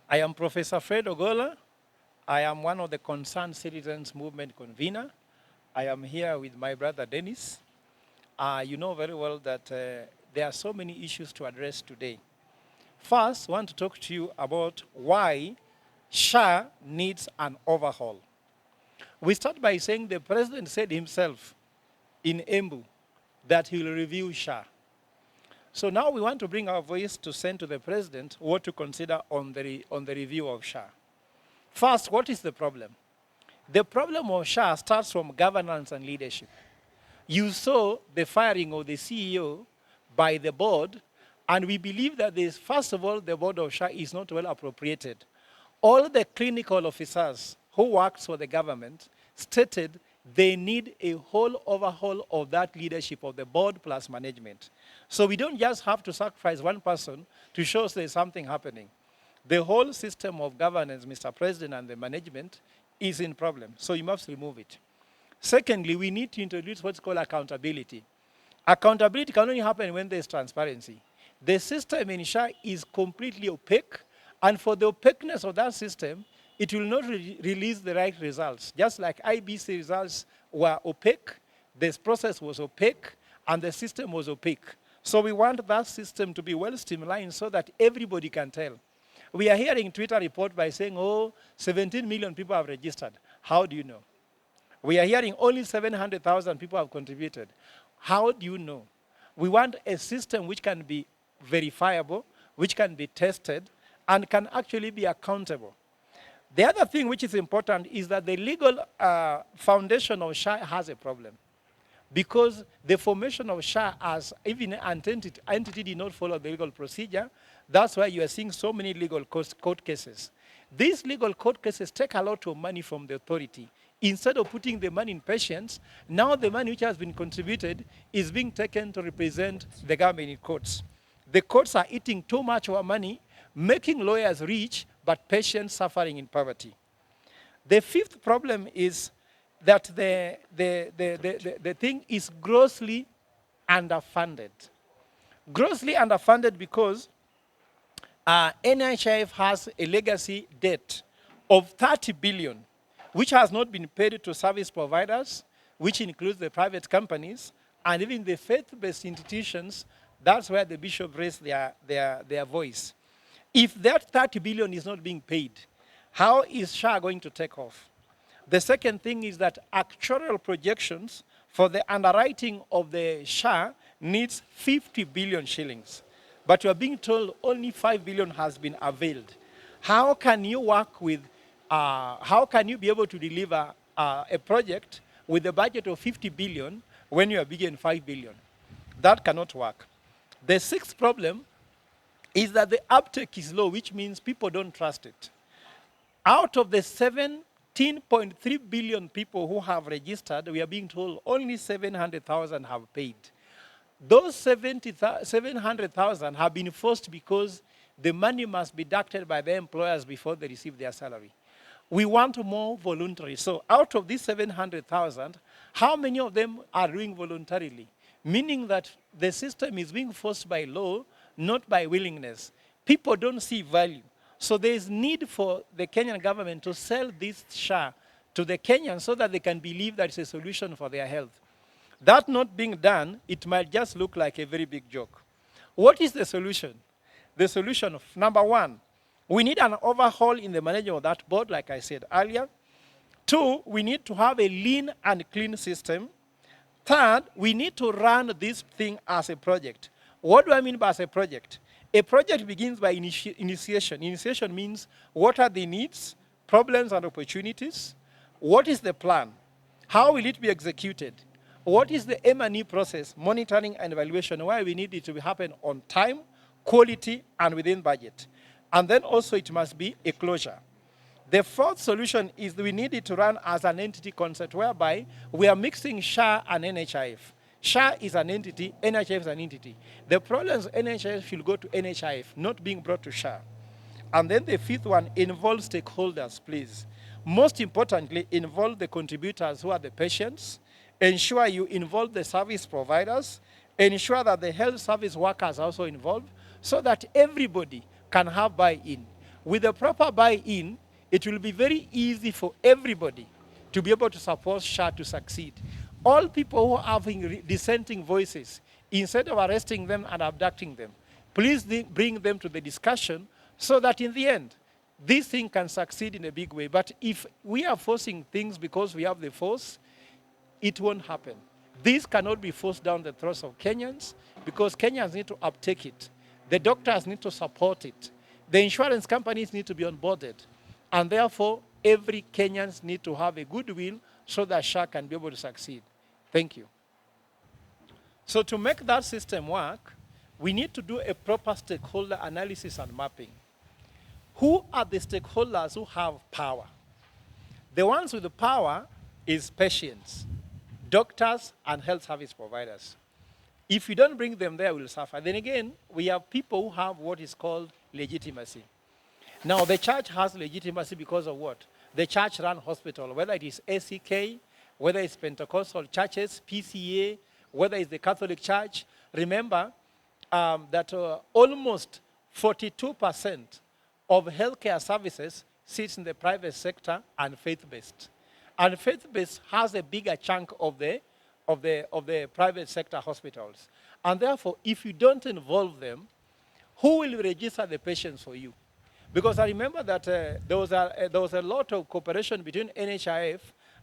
I am Professor Fred Ogola. I am one of the Concerned Citizens Movement convener. I am here with my brother Dennis. You know very well that there are so many issues to address today. First, I want to talk to you about why SHA needs an overhaul. We start by saying the president said himself in Embu that he will review SHA. So now we want to bring our voice to send to the president what to consider on the review of SHA. First, what is the problem? The problem of SHA starts from governance and leadership. You saw the firing of the CEO by the board, and we believe that this, first of all, the board of SHA is not well appropriated. All the clinical officers who worked for the government stated they need a whole overhaul of that leadership of the board plus management. So we don't just have to sacrifice one person to show us there's something happening. The whole system of governance, Mr. President, and the management is in problem. So you must remove it. Secondly, we need to introduce what's called accountability. Accountability can only happen when there's transparency. The system in SHA is completely opaque, and for the opaqueness of that system, it will not release the right results. Just like IBC results were opaque, this process was opaque, and the system was opaque. So we want that system to be well streamlined so that everybody can tell. We are hearing Twitter report by saying, 17 million people have registered. How do you know? We are hearing only 700,000 people have contributed. How do you know? We want a system which can be verifiable, which can be tested, and can actually be accountable. The other thing which is important is that the legal foundation of SHA has a problem. Because the formation of SHA as even an entity did not follow the legal procedure, that's why you are seeing so many legal court cases. These legal court cases take a lot of money from the authority. Instead of putting the money in patients, now the money which has been contributed is being taken to represent the government in courts. The courts are eating too much of our money, making lawyers rich, but patients suffering in poverty. The fifth problem is that the thing is grossly underfunded. Grossly underfunded because SHIF has a legacy debt of 30 billion, which has not been paid to service providers, which includes the private companies, and even the faith-based institutions. That's where the bishop raised their voice. If that 30 billion is not being paid, how is SHA going to take off? The second thing is that actuarial projections for the underwriting of the SHA needs 50 billion shillings. But you are being told only 5 billion has been availed. How can you work with, how can you be able to deliver a project with a budget of 50 billion when you are bigger than 5 billion? That cannot work. The sixth problem is that the uptake is low, which means people don't trust it. Out of the 17.3 billion people who have registered, we are being told only 700,000 have paid. Those 700,000 have been forced because the money must be deducted by the employers before they receive their salary. We want more voluntary. So out of these 700,000, how many of them are doing voluntarily? Meaning that the system is being forced by law, not by willingness. People don't see value. So there is need for the Kenyan government to sell this SHA to the Kenyans so that they can believe that it's a solution for their health. That not being done, it might just look like a very big joke. What is the solution? The solution, number one, we need an overhaul in the management of that board, like I said earlier. Two, we need to have a lean and clean system. Third, we need to run this thing as a project. What do I mean by as a project? A project begins by initiation. Initiation means what are the needs, problems, and opportunities? What is the plan? How will it be executed? What is the M&E process, monitoring and evaluation, why we need it to happen on time, quality, and within budget? And then also it must be a closure. The fourth solution is we need it to run as an entity concept, whereby we are mixing SHA and NHIF. SHA is an entity, NHIF is an entity. The problem is NHIF should go to NHIF, not being brought to SHA. And then the fifth one, involve stakeholders, please. Most importantly, involve the contributors who are the patients. Ensure you involve the service providers. Ensure that the health service workers are also involved so that everybody can have buy-in. With the proper buy-in, it will be very easy for everybody to be able to support SHA to succeed. All people who are having dissenting voices, instead of arresting them and abducting them, please bring them to the discussion so that in the end, this thing can succeed in a big way. But if we are forcing things because we have the force, it won't happen. This cannot be forced down the throats of Kenyans because Kenyans need to uptake it. The doctors need to support it. The insurance companies need to be onboarded. And therefore, every Kenyans need to have a goodwill so that SHA can be able to succeed. Thank you. So to make that system work, we need to do a proper stakeholder analysis and mapping. Who are the stakeholders who have power? The ones with the power is patients, doctors, and health service providers. If you don't bring them there, we'll suffer. Then again, we have people who have what is called legitimacy. Now, the church has legitimacy because of what? The church run hospital, whether it is ACK, whether it's Pentecostal churches, PCA, whether it's the Catholic Church. Remember that almost 42% of healthcare services sits in the private sector and faith-based. And faith-based has a bigger chunk of the private sector hospitals. And therefore, if you don't involve them, who will register the patients for you? Because I remember that there was a lot of cooperation between NHIF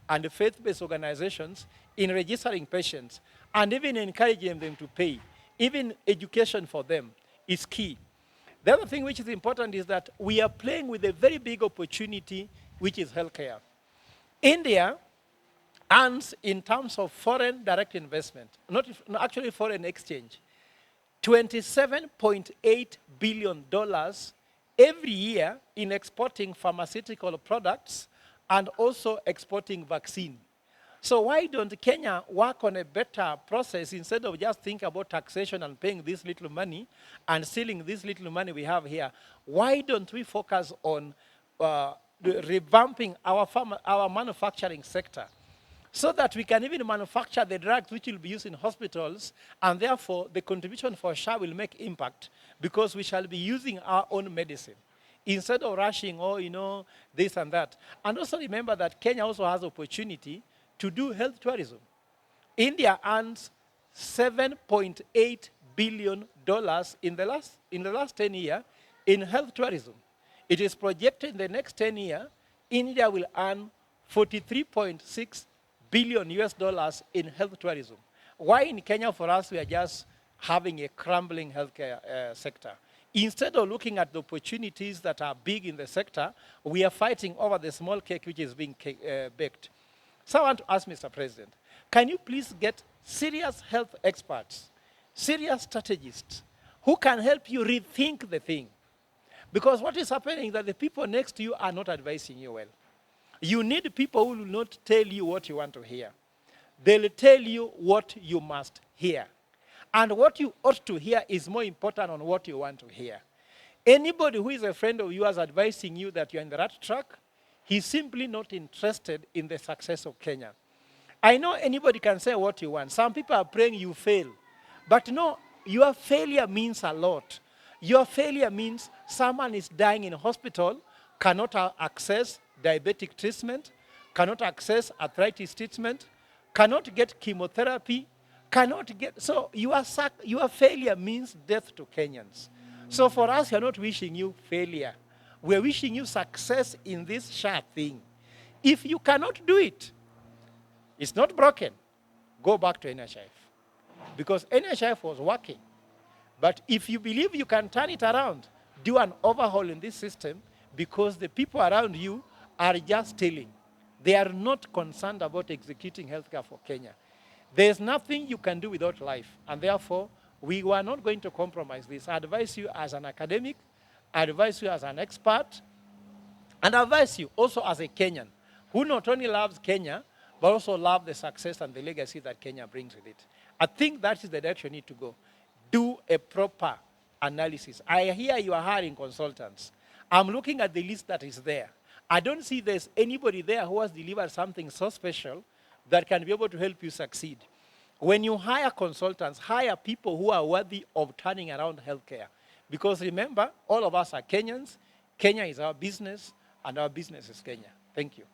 and the faith-based organizations in registering patients and even encouraging them to pay. Even education for them is key. The other thing which is important is that we are playing with a very big opportunity, which is healthcare. India earns, in terms of foreign direct investment, actually foreign exchange, $27.8 billion every year in exporting pharmaceutical products and also exporting vaccine. So why don't Kenya work on a better process instead of just thinking about taxation and paying this little money and stealing this little money we have here? Why don't we focus on revamping our manufacturing sector so that we can even manufacture the drugs which will be used in hospitals, and therefore the contribution for SHA will make impact because we shall be using our own medicine instead of rushing, this and that. And also remember that Kenya also has opportunity to do health tourism. India earns $7.8 billion in the last 10 years in health tourism. It is projected in the next 10 years, India will earn $43.6 billion in health tourism. Why in Kenya for us we are just having a crumbling healthcare sector? Instead of looking at the opportunities that are big in the sector, we are fighting over the small cake which is being baked. So I want to ask Mr. President, can you please get serious health experts, serious strategists, who can help you rethink the thing? Because what is happening is that the people next to you are not advising you well. You need people who will not tell you what you want to hear. They'll tell you what you must hear. And what you ought to hear is more important than what you want to hear. Anybody who is a friend of yours advising you that you're in the right track, he's simply not interested in the success of Kenya. I know anybody can say what you want. Some people are praying you fail. But no, your failure means a lot. Your failure means someone is dying in a hospital, cannot access diabetic treatment, cannot access arthritis treatment, cannot get chemotherapy, so your failure means death to Kenyans. So for us, we are not wishing you failure. We are wishing you success in this SHA thing. If you cannot do it, it's not broken, go back to NHIF. Because NHIF was working. But if you believe you can turn it around, do an overhaul in this system, because the people around you are just stealing. They are not concerned about executing healthcare for Kenya. There's nothing you can do without life. And therefore, we were not going to compromise this. I advise you as an academic, I advise you as an expert, and I advise you also as a Kenyan, who not only loves Kenya, but also loves the success and the legacy that Kenya brings with it. I think that is the direction you need to go. Do a proper analysis. I hear you are hiring consultants. I'm looking at the list that is there. I don't see there's anybody there who has delivered something so special that can be able to help you succeed. When you hire consultants, hire people who are worthy of turning around healthcare. Because remember, all of us are Kenyans. Kenya is our business, and our business is Kenya. Thank you.